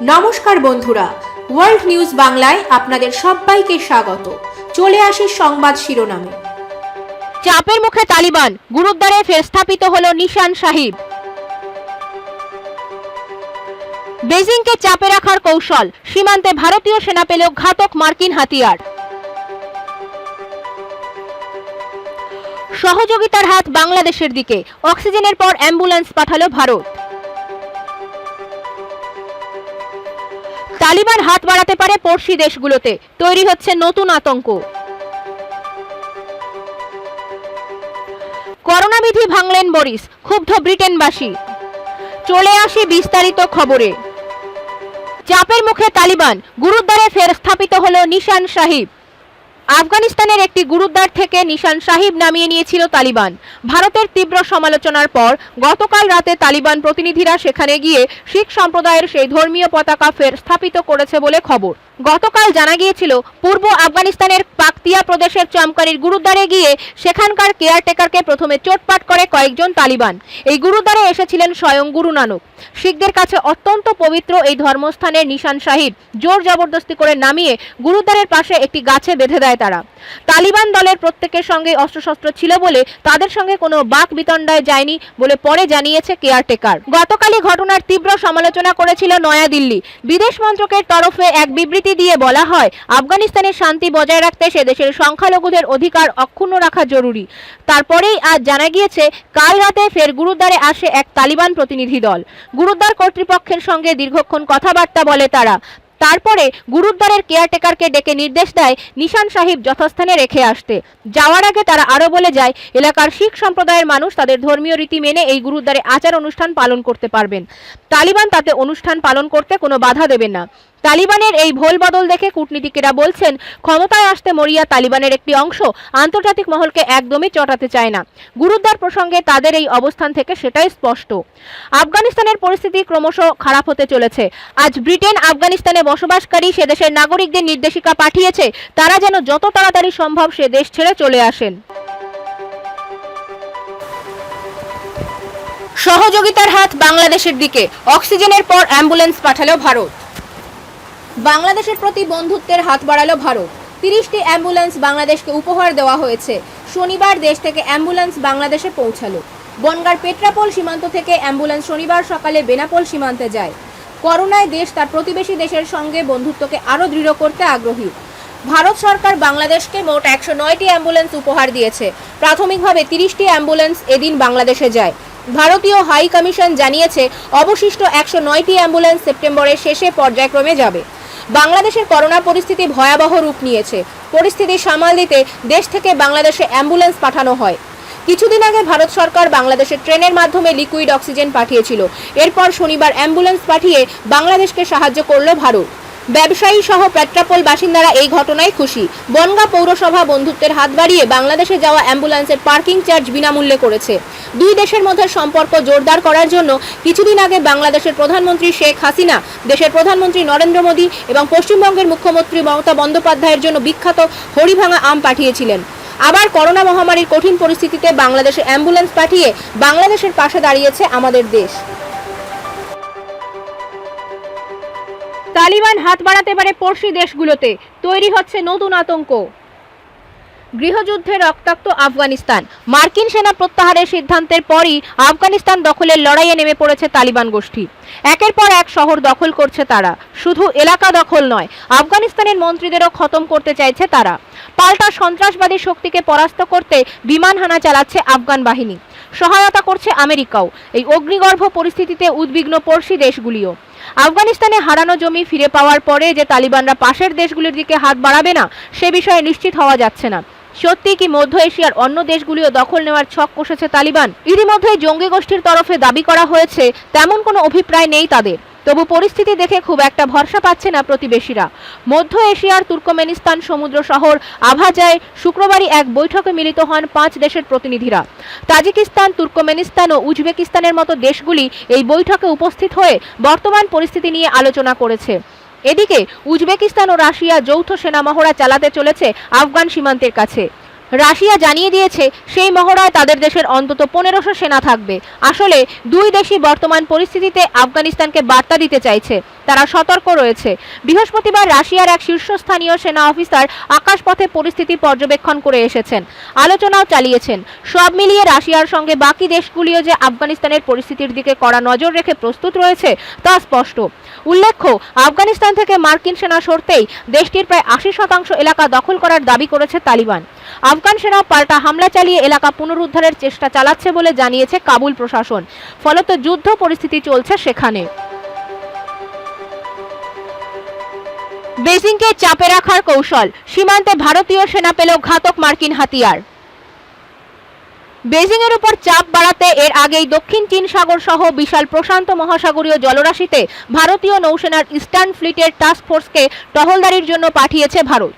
নমস্কার বন্ধুরা, world news বাংলায় আপনাদের সবাইকে স্বাগত। চলে আসি সংবাদ শিরোনামে। চাপের মুখে তালিবান, গুরুদ্বারে ফের স্থাপিত হলো নিশান সাহিব। বেজিংকে চাপে রাখার কৌশল, সীমান্তে ভারতীয় সেনা পেল ঘাতক মার্কিন হাতিয়ার। সহযোগিতার হাত বাংলাদেশের দিকে, অক্সিজেনের পর অ্যাম্বুলেন্স পাঠালো ভারত। তালিবান হাত বাড়াতে পারে পড়শি দেশগুলোতে, তৈরি হচ্ছে নতুন আতঙ্ক। করোনা বিধি ভাঙলেন বরিস, ক্ষুব্ধ ব্রিটেনবাসী। চলে আসি বিস্তারিত খবরে। চাপের মুখে তালিবান, গুরুদ্বারে ফের স্থাপিত হলো নিশান সাহিব। আফগানিস্তানের একটি গুরুদ্বার থেকে নিশান সাহিব নামিয়ে নিয়েছিল তালিবান। ভারতের তীব্র সমালোচনার পর গতকাল রাতে তালিবান প্রতিনিধিরা সেখানে গিয়ে শিখ সম্প্রদায়ের সেই ধর্মীয় পতাকা ফের স্থাপিত করেছে বলে খবর। গতকাল জানা গিয়েছিল, পূর্ব আফগানিস্তানের পাকতিয়া প্রদেশের চমকারির গুরুদ্বারে গিয়ে সেখানকার কেয়ারটেকারকে প্রথমে চোটপাট করে কয়েকজন তালিবান। এই গুরুদ্বারে এসেছিলেন স্বয়ং গুরু নানক। শিখদের কাছে অত্যন্ত পবিত্র এই ধর্মস্থানের নিশান সাহিব জোর জবরদস্তি করে নামিয়ে গুরুদ্বারের পাশে একটি গাছে বেঁধে দেয় তারা। তালিবান দলের প্রত্যেকের সঙ্গে অস্ত্রশস্ত্র ছিল বলে তাদের সঙ্গে কোনো বাক বিতণ্ডায় যায়নি বলে পরে জানিয়েছে কেয়ারটেকার। গতকালই ঘটনার তীব্র সমালোচনা করেছিল নয়াদিল্লি। বিদেশ মন্ত্রকের তরফে এক বিবৃতি দিয়ে বলা হয়, আফগানিস্তানের শান্তি বজায় রাখতে সে দেশের সংখ্যালঘুদের অধিকার অক্ষুণ্ণ রাখা জরুরি। তারপরেই আজ জানা গিয়েছে, কাল রাতে ফের গুরুদ্বারে আসে এক তালিবান প্রতিনিধি দল। গুরুদ্বার কর্তৃপক্ষের সঙ্গে দীর্ঘক্ষণ কথাবার্তা বলে তারা। তারপরে গুরুদ্বারের কেয়ারটেকারকে ডেকে নির্দেশ দেয় নিশান সাহিব যথাস্থানে রেখে আসতে। যাওয়ার আগে তারা আরও বলে যায়, এলাকার শিখ সম্প্রদায়ের মানুষ তাদের ধর্মীয় রীতি মেনে এই গুরুদ্বারে আচার অনুষ্ঠান পালন করতে পারবেন। তালিবান তাতে অনুষ্ঠান পালন করতে কোনো বাধা দেবেন না। তালিবানের এই ভোল বদল দেখে কূটনীতিকেরা বলছেন, ক্ষমতায় আসতে মরিয়া তালিবানের একটি অংশ আন্তর্জাতিক মহলকে একদমই চটাতে চায় না। গুরুদ্বার প্রসঙ্গে তাদের এই অবস্থান থেকে সেটাই স্পষ্ট। আফগানিস্তানের পরিস্থিতি ক্রমশ খারাপ হতে চলেছে। আজ ব্রিটেন আফগানিস্তানে বসবাসকারী সে দেশের নাগরিকদের নির্দেশিকা পাঠিয়েছে, তারা যেন যত তাড়াতাড়ি সম্ভব সে দেশ ছেড়ে চলে আসেন। সহযোগিতার হাত বাংলাদেশের দিকে, অক্সিজেনের পর অ্যাম্বুলেন্স পাঠালো ভারত। বাংলাদেশের প্রতি বন্ধুত্বের হাত বাড়ালো ভারত। 30টি অ্যাম্বুলেন্স বাংলাদেশকে উপহার দেওয়া হয়েছে। শনিবার দেশ থেকে অ্যাম্বুলেন্স বাংলাদেশে পৌঁছালো। বনগাঁর পেট্রাপোল সীমান্ত থেকে অ্যাম্বুলেন্স শনিবার সকালে বেনাপোল সীমান্তে যায়। করোনায় দেশ তার প্রতিবেশী দেশের সঙ্গে বন্ধুত্বকে আরও দৃঢ় করতে আগ্রহী। ভারত সরকার বাংলাদেশকে মোট 109টি অ্যাম্বুলেন্স উপহার দিয়েছে। প্রাথমিকভাবে 30টি অ্যাম্বুলেন্স এদিন বাংলাদেশে যায়। ভারতীয় হাই কমিশন জানিয়েছে, অবশিষ্ট 109টি অ্যাম্বুলেন্স সেপ্টেম্বরের শেষে পর্যায়ক্রমে যাবে। বাংলাদেশের করোনা পরিস্থিতি ভয়াবহ রূপ নিয়েছে। পরিস্থিতি সামাল দিতে দেশ থেকে বাংলাদেশে অ্যাম্বুলেন্স পাঠানো হয়। কিছুদিন আগে ভারত সরকার বাংলাদেশে ট্রেনের মাধ্যমে লিকুইড অক্সিজেন পাঠিয়েছিল। এরপর শনিবার অ্যাম্বুলেন্স পাঠিয়ে বাংলাদেশকে সাহায্য করল ভারত। ব্যবসায়ী সহ পেট্রাপোল বাসিন্দারা এই ঘটনায় খুশি। বনগাঁ পৌরসভা বন্ধুত্বের হাত বাড়িয়ে বাংলাদেশে যাওয়া অ্যাম্বুলেন্সের পার্কিং চার্জ বিনামূল্যে করেছে। দুই দেশের মধ্যে সম্পর্ক জোরদার করার জন্য কিছুদিন আগে বাংলাদেশের প্রধানমন্ত্রী শেখ হাসিনা দেশের প্রধানমন্ত্রী নরেন্দ্র মোদী এবং পশ্চিমবঙ্গের মুখ্যমন্ত্রী মমতা বন্দ্যোপাধ্যায়ের জন্য বিখ্যাত হরিভাঙা আম পাঠিয়েছিলেন। আবার করোনা মহামারীর কঠিন পরিস্থিতিতে বাংলাদেশে অ্যাম্বুলেন্স পাঠিয়ে বাংলাদেশের পাশে দাঁড়িয়েছে আমাদের দেশ। তালিবান হাত বাড়াতে পারে পড়শি দেশগুলোতে, তৈরি হচ্ছে নতুন আতঙ্ক। গৃহযুদ্ধে রক্তাক্ত আফগানিস্তান। মার্কিন সেনা প্রত্যাহারের সিদ্ধান্তের পরই আফগানিস্তান দখলের লড়াইয়ে নেমে পড়েছে তালিবান গোষ্ঠী। একের পর এক শহর দখল করছে তারা। শুধু এলাকা দখল নয়, আফগানিস্তানের মন্ত্রীদেরও খতম করতে চাইছে তারা। পাল্টা সন্ত্রাসবাদী শক্তিকে পরাস্ত করতে বিমান হানা চালাচ্ছে আফগান বাহিনী। সহায়তা করছে আমেরিকাও। এই অগ্নিগর্ভ পরিস্থিতিতে উদ্বিগ্ন পড়শি দেশগুলিও। আফগানিস্তানে হারানো জমি ফিরে পাওয়ার পরে যে তালিবানরা পাশের দেশগুলির দিকে হাত বাড়াবে না, সে বিষয়ে নিশ্চিত হওয়া যাচ্ছে না। সত্যি কি মধ্য এশিয়ার অন্য দেশগুলিও দখল নেওয়ার ছক কষেছে তালিবান? ইতিমধ্যে জঙ্গি গোষ্ঠীর তরফে দাবি করা হয়েছে, তেমন কোনো অভিপ্রায় নেই তাদের। তবু পরিস্থিতি দেখে খুব একটা ভরসা পাচ্ছে না প্রতিবেশীরা। মধ্য এশিয়ার তুর্কমেনিস্তান সমুদ্র শহর আভাজায় শুক্রবারই এক বৈঠকে মিলিত হন 5 দেশের প্রতিনিধিরা। তাজিকিস্তান, তুর্কমেনিস্তান ও উজবেকিস্তানের মতো দেশগুলি এই বৈঠকে উপস্থিত হয়ে বর্তমান পরিস্থিতি নিয়ে আলোচনা করেছে। এদিকে উজবেকিস্তান ও রাশিয়া যৌথ সেনা মহড়া চালাতে চলেছে আফগান সীমান্তের কাছে। রাশিয়া জানিয়ে দিয়েছে সেই মহড়ায় তাদের দেশের অন্তত 1500 সেনা থাকবে। আসলে দুই দেশই বর্তমান পরিস্থিতিতে আফগানিস্তানকে বার্তা দিতে চাইছে, তারা সতর্ক রয়েছে। বৃহস্পতিবার রাশিয়ার এক শীর্ষস্থানীয় সেনা অফিসার আকাশপথে পরিস্থিতি পর্যবেক্ষণ করে এসেছেন, আলোচনাও চালিয়েছেন। সব মিলিয়ে রাশিয়ার সঙ্গে বাকি দেশগুলিও যে আফগানিস্তানের পরিস্থিতির দিকে কড়া নজর রেখে প্রস্তুত রয়েছে তা স্পষ্ট। উল্লেখ্য, আফগানিস্তান থেকে মার্কিন সেনা সরতেই দেশটির প্রায় 80% এলাকা দখল করার দাবি করেছে তালিবান। আফগান সেনা পাল্টা হামলা চালিয়ে এলাকা পুনরুদ্ধারের চেষ্টা চালাচ্ছে বলে জানিয়েছে কাবুল প্রশাসন। ফলত যুদ্ধ পরিস্থিতি চলছে সেখানে। বেজিংকে চাপে রাখার কৌশল, সীমান্তে ভারতীয় সেনা পেল ঘাতক মার্কিন হাতিয়ার। বেজিংয়ের উপর চাপ বাড়াতে এর আগেই দক্ষিণ চীন সাগর সহ বিশাল প্রশান্ত মহাসাগরীয় জলরাশিতে ভারতীয় নৌসেনার ইস্টার্ন ফ্লিটের টাস্ক ফোর্সকে টহলদারির জন্য পাঠিয়েছে ভারত।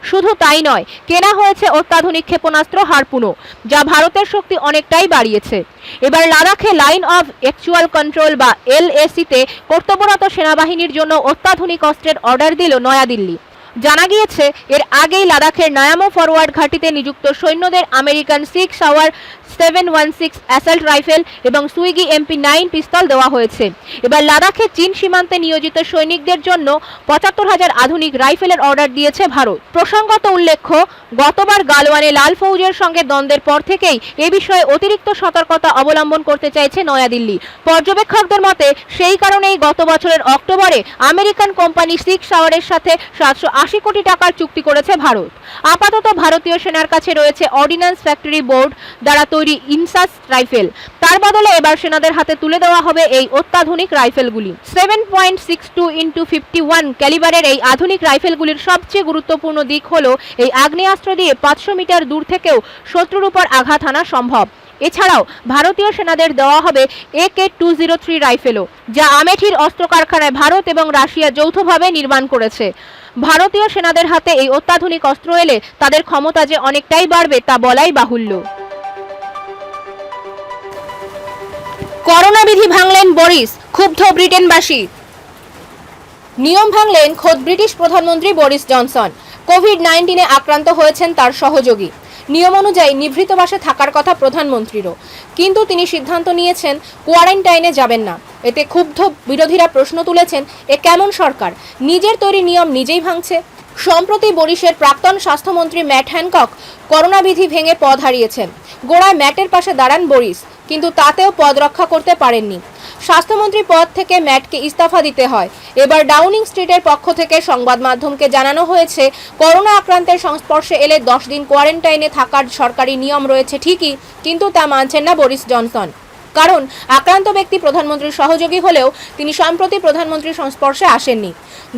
শুধু তাই নয়, কেনা হয়েছে অত্যাধুনিক ক্ষেপণাস্ত্র হারপুনও, যা ভারতের শক্তি অনেকটাই বাড়িয়েছে। এবার লাদাখে লাইন অফ অ্যাকচুয়াল কন্ট্রোল বা এলএসিতে কর্তব্যরত সেনাবাহিনীর জন্য অত্যাধুনিক অস্ত্রের অর্ডার দিল নয়াদিল্লি। জানা গিয়েছে, এর আগেই লাদাখের নায়ামো ফরওয়ার্ড ঘাঁটিতে নিযুক্ত সৈন্যদের আমেরিকান 6 সাওয়ার 716 অ্যাসাল্ট রাইফেল এবং সুইগি MP9 পিস্তল দেওয়া হয়েছে। এবার লাদাখে চীন সীমান্তে নিয়োজিত সৈনিকদের জন্য ৭৫,০০০ আধুনিক রাইফেলের অর্ডার দিয়েছে ভারত। প্রসঙ্গত উল্লেখ্য, গতবার গালওয়ানে লাল ফৌজের সঙ্গে দ্বন্দ্বের পর থেকেই এ বিষয়ে অতিরিক্ত সতর্কতা অবলম্বন করতে চাইছে নয়াদিল্লি। পর্যবেক্ষকদের মতে সেই কারণেই গত বছরের অক্টোবরে আমেরিকান কোম্পানি 6 সাওয়ারের সাথে 780 কোটি টাকার চুক্তি করেছে ভারত। আপাতত ভারতীয় সেনার কাছে রয়েছে অর্ডিন্যান্স ফ্যাক্টরি বোর্ড দ্বারা তৈরি ইনসাস রাইফেল। তার বদলে এবার সেনাদের হাতে তুলে দেওয়া হবে এই অত্যাধুনিক রাইফেলগুলি। 7.62x51 ক্যালিবারের এই আধুনিক রাইফেলগুলির সবচেয়ে গুরুত্বপূর্ণ দিক হলো এই আগ্নেয়াস্ত্র দিয়ে 500 মিটার দূর থেকেও শত্রুর উপর আঘাত হানা সম্ভব। এছাড়াও ভারতীয় সেনাদের দেওয়া হবে AK-203 রাইফেলও, যা আমেঠির অস্ত্র কারখানায় ভারত এবং রাশিয়া যৌথভাবে নির্মাণ করেছে। ভারতীয় সেনাদের হাতে এই অত্যাধুনিক অস্ত্র এলে তাদের ক্ষমতা যে অনেকটাই বাড়বে তা বলাই বাহুল্য। করোনা বিধি ভাঙলেন বরিস, ক্ষুব্ধ ব্রিটেনবাসী। নিয়ম ভাঙলেন খোদ ব্রিটিশ প্রধানমন্ত্রী বরিস জনসন। কোভিড-19 আক্রান্ত হয়েছেন তার সহযোগী। নিয়ম অনুযায়ী নিভৃত বাসে থাকার কথা প্রধানমন্ত্রীরও, কিন্তু তিনি সিদ্ধান্ত নিয়েছেন কোয়ারেন্টাইনে যাবেন না। এতে ক্ষুব্ধ বিরোধীরা প্রশ্ন তুলেছেন, এ কেমন সরকার, নিজের তৈরি নিয়ম নিজেই ভাঙছে। সম্প্রতি বরিসের প্রাক্তন স্বাস্থ্যমন্ত্রী ম্যাট হ্যানকক করোনা বিধি ভেঙে পদ হারিয়েছেন। গোড়ায় ম্যাটের পাশে দাঁড়ান বরিস, কিন্তু তাতেও পদ রক্ষা করতে পারেননি। স্বাস্থ্যমন্ত্রী পদ থেকে ম্যাটকে ইস্তফা দিতে হয়। এবার ডাউনিং স্ট্রিটের পক্ষ থেকে সংবাদ মাধ্যমকে জানানো হয়েছে, করোনা আক্রান্তের সংস্পর্শে এলে 10 দিন কোয়ারেন্টাইনে থাকার সরকারি নিয়ম রয়েছে ঠিকই, কিন্তু তা মানছেন না বরিস জনসন। কারণ আক্রান্ত ব্যক্তি প্রধানমন্ত্রীর সহযোগী হলেও তিনি সম্প্রতি প্রধানমন্ত্রীর সংস্পর্শে আসেননি।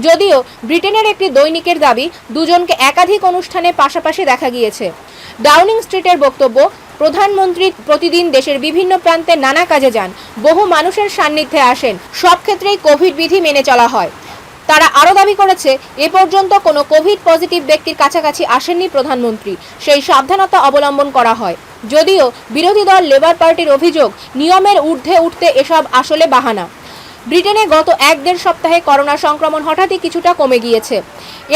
যদিও ব্রিটেনের একটি দৈনিকের দাবি, দুজনকে একাধিক অনুষ্ঠানে পাশাপাশি দেখা গিয়েছে। ডাউনিং স্ট্রিটের বক্তব্য, প্রধানমন্ত্রী প্রতিদিন দেশের বিভিন্ন প্রান্তে নানা কাজে যান, বহু মানুষের সান্নিধ্যে আসেন, সব ক্ষেত্রেই কোভিড বিধি মেনে চলা হয়। তারা আরও দাবি করেছে, এ পর্যন্ত কোনো কোভিড পজিটিভ ব্যক্তির কাছাকাছি আসেননি প্রধানমন্ত্রী, সেই সাবধানতা অবলম্বন করা হয়। যদিও বিরোধী দল লেবার পার্টির অভিযোগ, নিয়মের ঊর্ধ্বে উঠতে এসব আসলে বাহানা। ব্রিটেনে গত 1-1.5 সপ্তাহে করোনা সংক্রমণ হঠাৎই কিছুটা কমে গিয়েছে।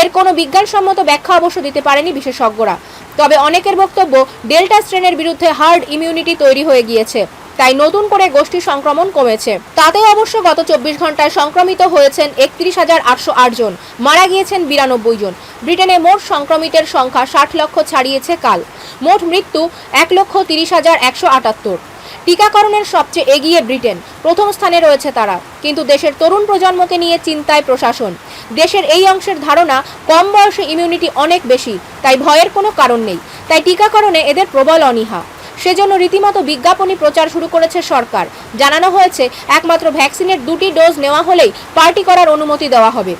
এর কোনো বিজ্ঞানসম্মত ব্যাখ্যা অবশ্য দিতে পারেনি বিশেষজ্ঞরা। তবে অনেকের বক্তব্য, ডেল্টা স্ট্রেনের বিরুদ্ধে হার্ড ইমিউনিটি তৈরি হয়ে গিয়েছে, তাই নতুন করে গোষ্ঠী সংক্রমণ কমেছে। তাতে অবশ্য গত 24 ঘন্টায় সংক্রমিত হয়েছেন 31,808 জন, মারা গিয়েছেন 92 জন। ব্রিটেনে মোট সংক্রমিতের সংখ্যা 60 লক্ষ ছাড়িয়েছে কাল। মোট মৃত্যু 1,30,178। টিকাকরণের সবচেয়ে এগিয়ে ব্রিটেন, প্রথম স্থানে রয়েছে তারা। কিন্তু দেশের তরুণ প্রজন্মকে নিয়ে চিন্তায় প্রশাসন। দেশের এই অংশের ধারণা, কম বয়সে ইমিউনিটি অনেক বেশি, তাই ভয়ের কোনো কারণ নেই। তাই টিকাকরণে এদের প্রবল অনীহা। সেজন্য রীতিমতো বিজ্ঞাপনী প্রচার শুরু করেছে সরকার। জানানো হয়েছে, একমাত্র ভ্যাকসিনের 2টি ডোজ নেওয়া হলেই পার্টি করার অনুমতি দেওয়া হবে।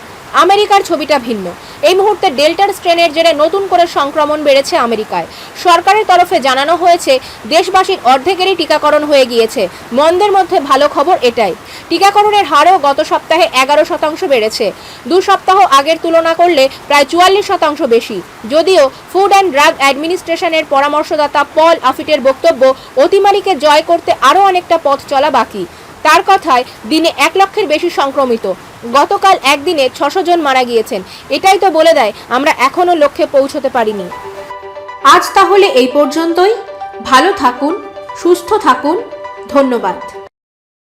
আমেরিকার ছবিটা ভিন্ন। এই মুহূর্তে ডেল্টার স্ট্রেনের জেরে নতুন করে সংক্রমণ বেড়েছে আমেরিকায়। সরকারের তরফে জানানো হয়েছে, দেশবাসীর অর্ধেকেরই টিকাকরণ হয়ে গিয়েছে। মন্দের মধ্যে ভালো খবর এটাই, টিকাকরণের হারও গত সপ্তাহে 11% বেড়েছে। 2 সপ্তাহ আগের তুলনা করলে প্রায় 44% বেশি। যদিও ফুড অ্যান্ড ড্রাগ অ্যাডমিনিস্ট্রেশনের পরামর্শদাতা পল আফিটের বক্তব্য, অতিমারিকে জয় করতে আরও অনেকটা পথ চলা বাকি। তার কথায়, দিনে 1 লক্ষের বেশি সংক্রমিত। গতকাল একদিনে 600 জন মারা গিয়েছেন। এটাই তো বলে দেয়, আমরা এখনো লক্ষ্যে পৌঁছতে পারিনি। আজ তাহলে এই পর্যন্তই। ভালো থাকুন, সুস্থ থাকুন। ধন্যবাদ।